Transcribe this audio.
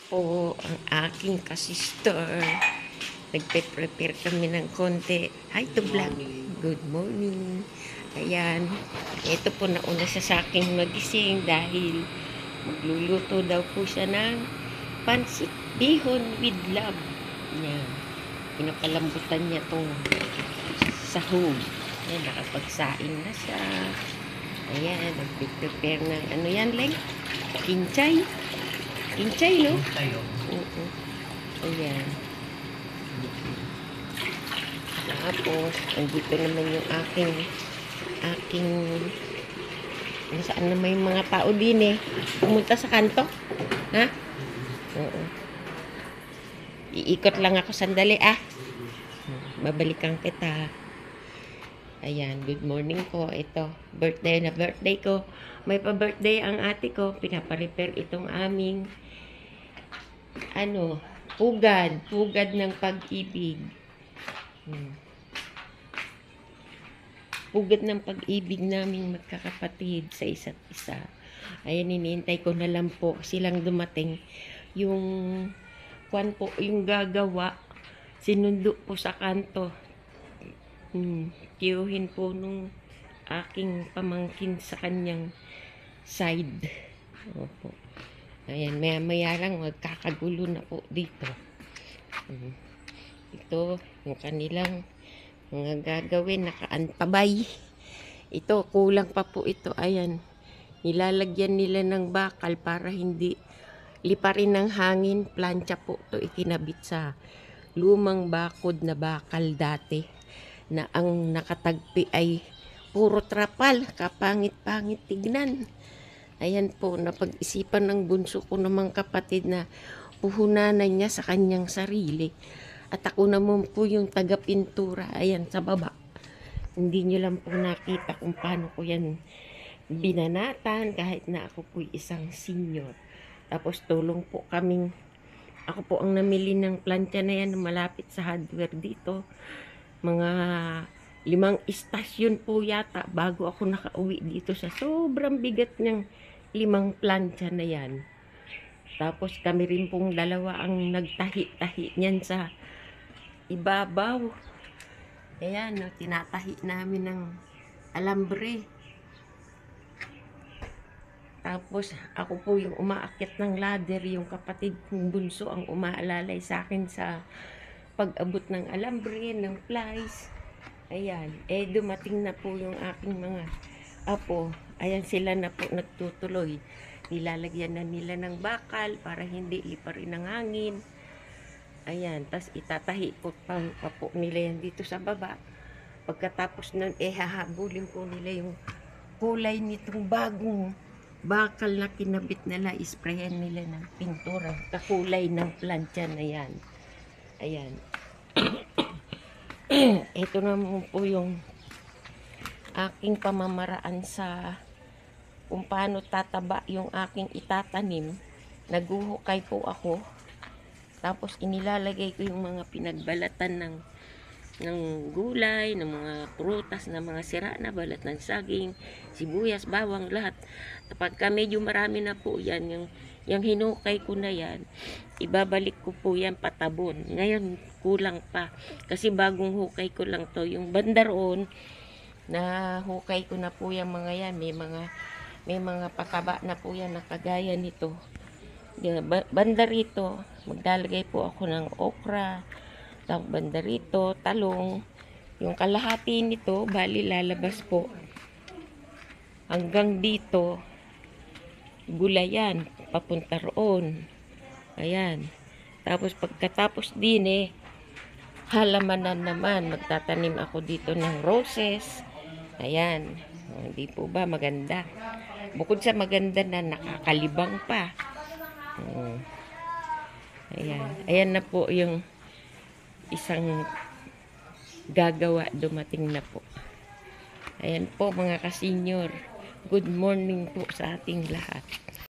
po ang aking kasister. Nagpe-prepare kami ng konti. Hi to vlog. Good morning. Ayan. Ito po nauna siya sa aking magising dahil magluluto daw po siya ng pansit bihon with love. Ayan. Pinapalambutan niya tong sahog. Ayan, nakapagsain na siya. Ayan, nagpe-prepare ng ano yan, Leng? Kinchay. Kinchay, no? Kinchay, oh. Ayan. Tapos, andito naman yung aking saan naman yung mga tao din eh. Pumunta sa kanto. Ha? Oo. Iikot lang ako sandali babalikan kita. Ayan, good morning po. Ito, birthday ko. May pa-birthday ang ate ko. Pinaparepair itong aming pugad ng pag-ibig. Pugad ng pag-ibig naming magkakapatid sa isa't isa. Ayan, hinihintay ko na lang po silang dumating. Yung yung gagawa, sinundo po sa kanto. Tiyuhin po nung aking pamangkin sa kanyang side. Opo. Ayan, maya lang magkakagulo na po dito. Ito, yung kanilang mga gagawin, nakaantabay. Ito, kulang pa po ito. Ayan, nilalagyan nila ng bakal para hindi liparin ng hangin. Plancha po ito ikinabit sa lumang bakod na bakal dati na ang nakatagpi ay puro trapal, kapangit-pangit tignan. Ayan po, napag-isipan ng bunso ko namang kapatid na puhunanan niya sa kanyang sarili. At ako naman po yung taga-pintura, ayan, sa baba. Hindi nyo lang po nakita kung paano ko yan binanatan kahit na ako po isang senior. Tapos tulong po kaming, ako po ang namili ng plantya na yan malapit sa hardware dito. Mga 5 istasyon po yata bago ako nakauwi dito sa sobrang bigat niyang 5 plantya na yan. Tapos kami rin pong dalawa ang nagtahi-tahi niyan sa ibabaw. Ayan, tinatahi namin ng alambre. Tapos ako po yung umaakyat ng ladder, yung kapatid kong bunso ang umaalalay sa akin sa pag-abot ng alambre, ng plies. Ayan, dumating na po yung aking mga apo. Ayan, sila na po nagtutuloy. Nilalagyan na nila ng bakal para hindi liparin ng hangin. Ayan, tas itatahi po pa po nila yan dito sa baba. Pagkatapos nun, hahabulin po nila yung kulay nitong bagong bakal na kinabit nila. Isprayan nila ng pintura. Kakulay ng plantya na yan. Ayan. Ito naman po yung aking pamamaraan sa kung paano tataba yung aking itatanim. Naguhukay po ako. Tapos inilalagay ko yung mga pinagbalatan ng gulay, ng mga prutas, ng mga sira na balat ng saging, sibuyas, bawang, lahat. Kapag medyo marami na po yan, yung hinukay ko na yan, ibabalik ko po yan patabon. Ngayon, kulang pa. Kasi bagong hukay ko lang to. Yung bandaroon, na hukay ko na po yung mga yan. May mga pataba na po yan na kagaya nito. Banda rito, maglalagay po ako ng okra. Tapos banda rito, talong. Yung kalahati nito, bali lalabas po. Hanggang dito, gulayan, papunta roon. Ayan. Tapos pagkatapos din halamanan naman. Magtatanim ako dito ng roses. Ayan. Hindi po ba maganda? Bukod sa maganda na nakakalibang pa. Ayan. Ayan na po yung isang gagawa, dumating na po. Ayan po mga kasenyor. Good morning po sa ating lahat.